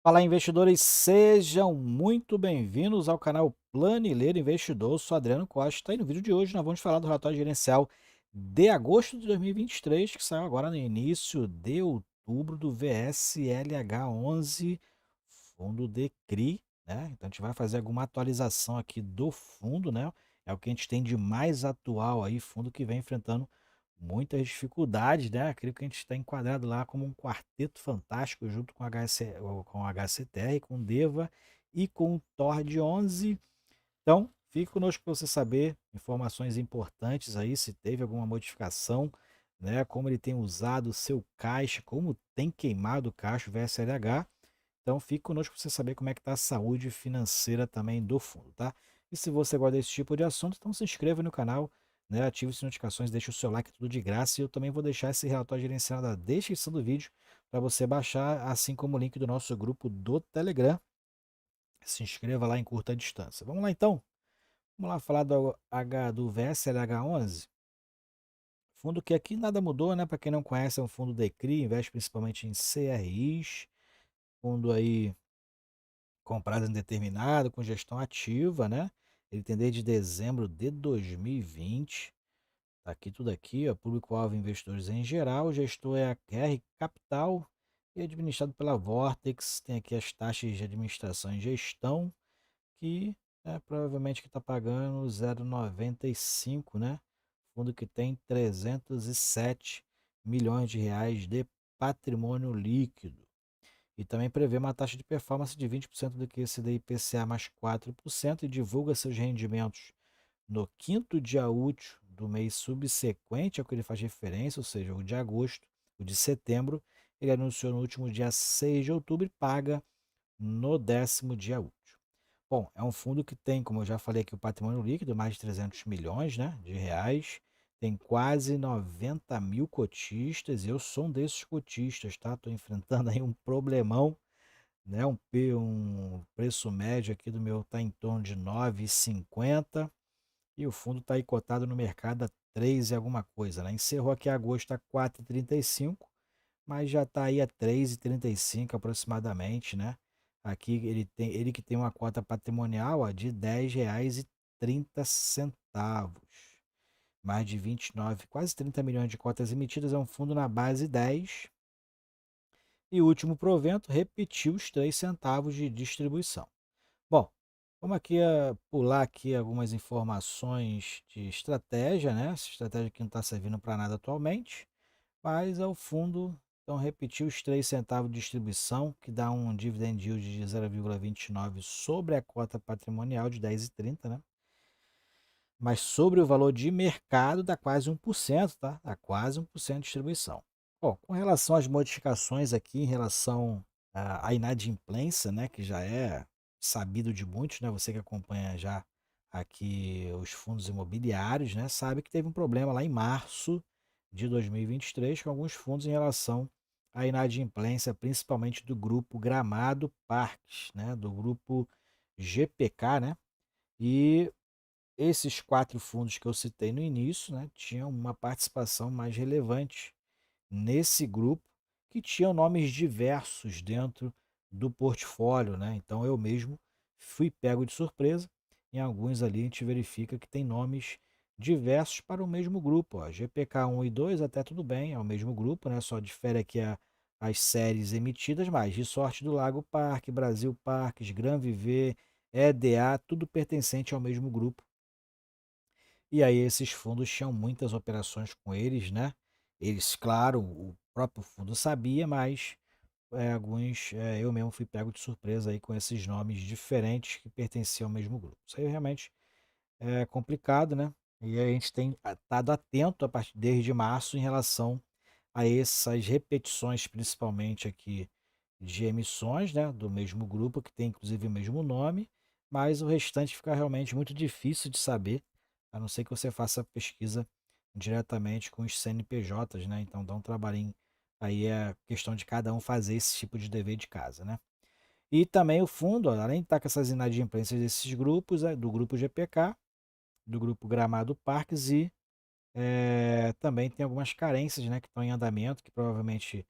Fala, investidores, sejam muito bem-vindos ao canal Planileiro Investidor. Eu sou Adriano Costa e no vídeo de hoje nós vamos falar do relatório gerencial de agosto de 2023, que saiu agora no início de outubro do VSLH11, fundo de CRI, né? Então a gente vai fazer alguma atualização aqui do fundo, né? É o que a gente tem de mais atual aí, fundo que vem enfrentando muitas dificuldades, né? Aquilo que a gente está enquadrado lá como um quarteto fantástico junto com com a HCTR, com Deva e com o Tord 11. Então, fique conosco para você saber informações importantes aí, se teve alguma modificação, né? Como ele tem usado o seu caixa, como tem queimado o caixa, o VSLH. Então, fique conosco para você saber como é que está a saúde financeira também do fundo, tá? E se você gosta desse tipo de assunto, então se inscreva no canal, né? Ative as notificações, deixe o seu like, tudo de graça. E eu também vou deixar esse relatório gerencial na descrição do vídeo para você baixar, assim como o link do nosso grupo do Telegram. Se inscreva lá em curta distância. Vamos lá então? Vamos lá falar do VSLH11. Fundo que aqui nada mudou, né? Para quem não conhece, é um fundo de CRI, investe principalmente em CRIs, fundo aí com prazo indeterminado, com gestão ativa, né? Ele tem desde dezembro de 2020. Tá aqui tudo aqui, ó, público-alvo investidores em geral, o gestor é a R Capital e administrado pela Vortex. Tem aqui as taxas de administração e gestão, que provavelmente que está pagando 0,95, né? Fundo que tem 307 milhões de reais de patrimônio líquido. E também prevê uma taxa de performance de 20% do QCD IPCA mais 4% e divulga seus rendimentos no quinto dia útil do mês subsequente ao que ele faz referência, ou seja, o de agosto, o de setembro. Ele anunciou no último dia 6 de outubro e paga no 10º dia útil. Bom, é um fundo que tem, como eu já falei aqui, o patrimônio líquido, mais de 300 milhões, né, de reais. Tem quase 90 mil cotistas. Eu sou um desses cotistas, tá? Estou enfrentando aí um problemão, né? Um preço médio aqui do meu está em torno de 9,50 e o fundo está aí cotado no mercado a 3 e alguma coisa, né? Encerrou aqui agosto a 4,35, mas já está aí a 3,35 aproximadamente, né? Aqui ele que tem uma cota patrimonial, ó, de R$ 10,30. Mais de 29, quase 30 milhões de cotas emitidas, é um fundo na base 10. E o último provento repetiu os 3 centavos de distribuição. Bom, vamos aqui pular aqui algumas informações de estratégia, né? Essa estratégia que não está servindo para nada atualmente, mas ao fundo, então repetiu os 3 centavos de distribuição, que dá um dividend yield de 0,29 sobre a cota patrimonial de 10,30, né? Mas sobre o valor de mercado dá quase 1%, tá? Dá quase 1% de distribuição. Bom, com relação às modificações aqui em relação à inadimplência, né, que já é sabido de muitos, né, você que acompanha já aqui os fundos imobiliários, né, sabe que teve um problema lá em março de 2023 com alguns fundos em relação à inadimplência, principalmente do grupo Gramado Parques, né, do grupo GPK, né, e esses 4 fundos que eu citei no início, né, tinham uma participação mais relevante nesse grupo, que tinham nomes diversos dentro do portfólio, né? Então eu mesmo fui pego de surpresa. Em alguns ali a gente verifica que tem nomes diversos para o mesmo grupo. Ó. GPK 1 e 2 até tudo bem, é o mesmo grupo, né? Só difere aqui as séries emitidas, mas Resort do Lago Parque, Brasil Parques, Gran Viver, EDA, tudo pertencente ao mesmo grupo. E aí esses fundos tinham muitas operações com eles, né? Eles, claro, o próprio fundo sabia, mas eu mesmo fui pego de surpresa aí com esses nomes diferentes que pertenciam ao mesmo grupo. Isso aí realmente é complicado, né? E a gente tem estado atento a partir desde março em relação a essas repetições, principalmente aqui de emissões, né, do mesmo grupo, que tem inclusive o mesmo nome, mas o restante fica realmente muito difícil de saber, a não ser que você faça pesquisa diretamente com os CNPJs, né? Então dá um trabalhinho. Aí é questão de cada um fazer esse tipo de dever de casa, né? E também o fundo, ó, além de estar com essas inadimplências desses grupos, do grupo GPK, do grupo Gramado Parques e também tem algumas carências, né, que estão em andamento, que provavelmente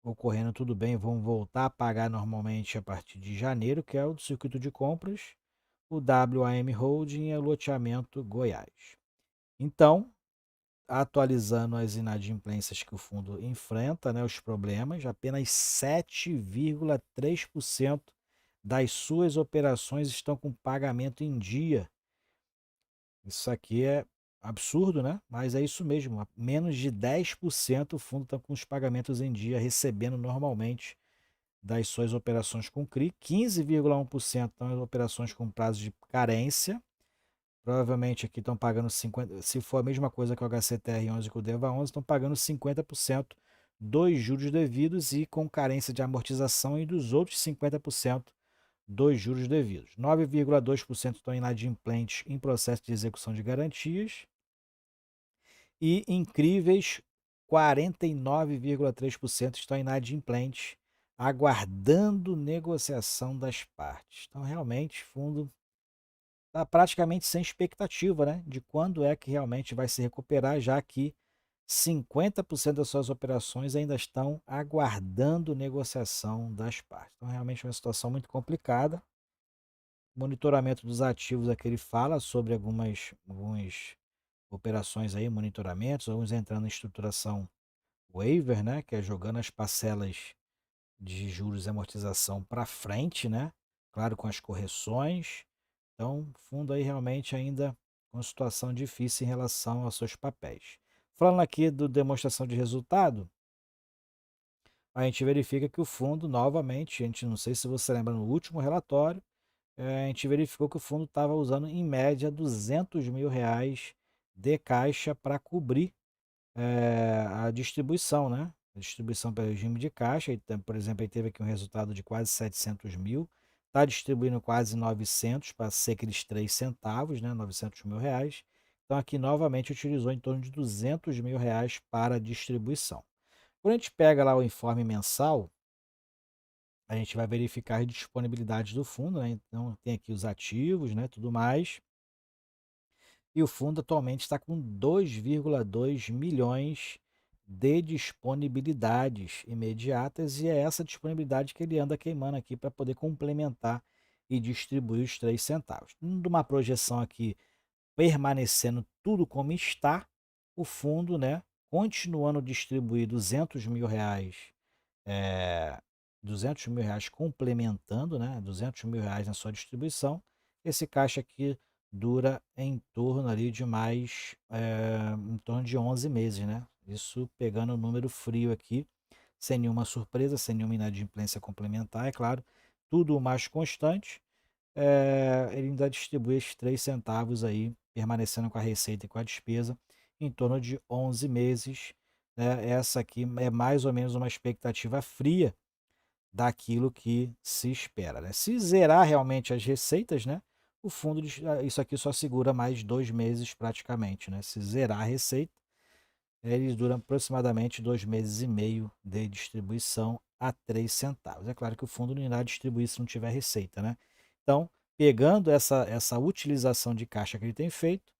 ocorrendo tudo bem, vão voltar a pagar normalmente a partir de janeiro, que é o do circuito de compras, o WAM Holding e o loteamento Goiás. Então, atualizando as inadimplências que o fundo enfrenta, né, os problemas, apenas 7,3% das suas operações estão com pagamento em dia. Isso aqui é absurdo, né? Mas é isso mesmo. Menos de 10% o fundo está com os pagamentos em dia, recebendo normalmente das suas operações com CRI. 15,1% estão as operações com prazo de carência. Provavelmente aqui estão pagando 50%. Se for a mesma coisa que o HCTR11 com o DEVA11, estão pagando 50% dos juros devidos e com carência de amortização, e dos outros 50% dos juros devidos. 9,2% estão inadimplentes em processo de execução de garantias e incríveis 49,3% estão inadimplentes, aguardando negociação das partes. Então, realmente, o fundo está praticamente sem expectativa, né, de quando é que realmente vai se recuperar, já que 50% das suas operações ainda estão aguardando negociação das partes. Então, realmente é uma situação muito complicada. Monitoramento dos ativos, aqui ele fala sobre algumas operações aí, monitoramentos, alguns entrando em estruturação waiver, né, que é jogando as parcelas de juros e amortização para frente, né, claro, com as correções. Então, o fundo aí realmente ainda com uma situação difícil em relação aos seus papéis. Falando aqui do demonstração de resultado, a gente verifica que o fundo, novamente, a gente não sei se você lembra no último relatório, a gente verificou que o fundo estava usando em média R$ 200 mil de caixa para cobrir a distribuição, né? A distribuição pelo regime de caixa, por exemplo, ele teve aqui um resultado de quase 700 mil, está distribuindo quase 900 para ser aqueles 3 centavos, né? R$ 900 mil. Então aqui novamente utilizou em torno de R$ 200 mil para distribuição. Quando a gente pega lá o informe mensal, a gente vai verificar as disponibilidades do fundo, né? Então tem aqui os ativos, né? Tudo mais. E o fundo atualmente está com 2,2 milhões de disponibilidades imediatas, e é essa disponibilidade que ele anda queimando aqui para poder complementar e distribuir os 3 centavos. Numa projeção aqui permanecendo tudo como está, o fundo, né, continuando a distribuir R$ 200 mil, é, R$ 200 mil complementando, né, R$ 200 mil na sua distribuição. Esse caixa aqui dura em torno ali de mais, em torno de 11 meses, né? Isso pegando o número frio aqui, sem nenhuma surpresa, sem nenhuma inadimplência complementar, é claro, tudo mais constante. Ele ainda distribui esses 3 centavos aí, permanecendo com a receita e com a despesa, em torno de 11 meses. Né? Essa aqui é mais ou menos uma expectativa fria daquilo que se espera. Né? Se zerar realmente as receitas, né, o fundo, isso aqui só segura mais 2 meses praticamente. Né? Se zerar a receita, eles duram aproximadamente 2 meses e meio de distribuição a 3 centavos. É claro que o fundo não irá distribuir se não tiver receita. Né? Então, pegando essa utilização de caixa que ele tem feito,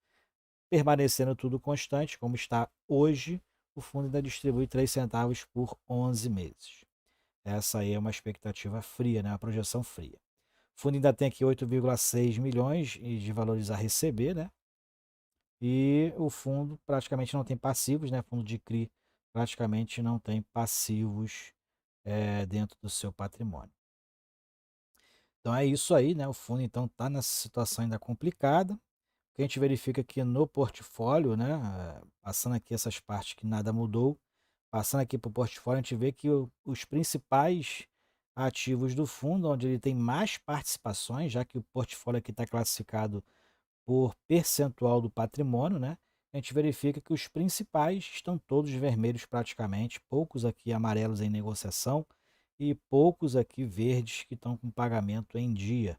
permanecendo tudo constante, como está hoje, o fundo ainda distribui 3 centavos por 11 meses. Essa aí é uma expectativa fria, né? Uma projeção fria. O fundo ainda tem aqui 8,6 milhões de valores a receber, né? E o fundo praticamente não tem passivos, né? Fundo de CRI praticamente não tem passivos dentro do seu patrimônio. Então é isso aí, né? O fundo então está nessa situação ainda complicada. O que a gente verifica aqui no portfólio, né? Passando aqui essas partes que nada mudou, passando aqui para o portfólio, a gente vê que os principais ativos do fundo, onde ele tem mais participações, já que o portfólio aqui está classificado por percentual do patrimônio, né? A gente verifica que os principais estão todos vermelhos praticamente, poucos aqui amarelos em negociação e poucos aqui verdes que estão com pagamento em dia.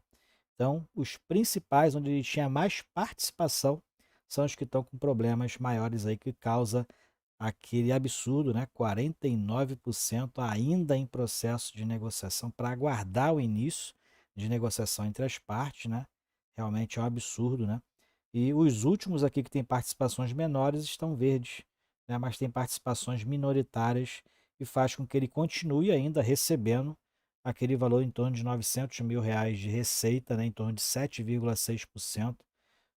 Então, os principais, onde ele tinha mais participação, são os que estão com problemas maiores aí, que causa aquele absurdo, né? 49% ainda em processo de negociação para aguardar o início de negociação entre as partes, né? Realmente é um absurdo, né? E os últimos aqui que têm participações menores estão verdes, né? Mas têm participações minoritárias e faz com que ele continue ainda recebendo aquele valor em torno de R$ 900 mil de receita, né, em torno de 7,6%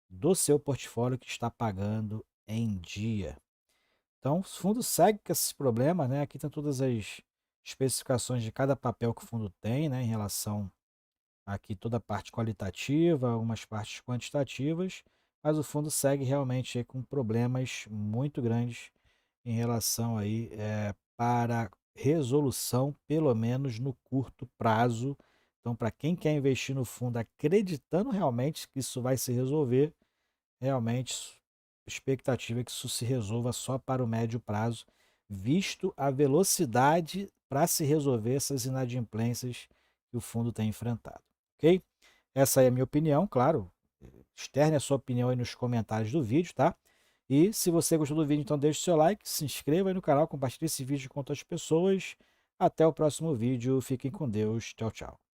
do seu portfólio que está pagando em dia. Então, o fundo segue com esses problemas, né? Aqui tem todas as especificações de cada papel que o fundo tem, né, em relação aqui toda a parte qualitativa, algumas partes quantitativas, mas o fundo segue realmente aí com problemas muito grandes em relação aí para resolução, pelo menos no curto prazo. Então, para quem quer investir no fundo acreditando realmente que isso vai se resolver, realmente a expectativa é que isso se resolva só para o médio prazo, visto a velocidade para se resolver essas inadimplências que o fundo tem enfrentado, ok? Essa é a minha opinião, claro. Externe a sua opinião aí nos comentários do vídeo, tá? E se você gostou do vídeo, então deixe o seu like, se inscreva aí no canal, compartilhe esse vídeo com outras pessoas. Até o próximo vídeo. Fiquem com Deus. Tchau, tchau.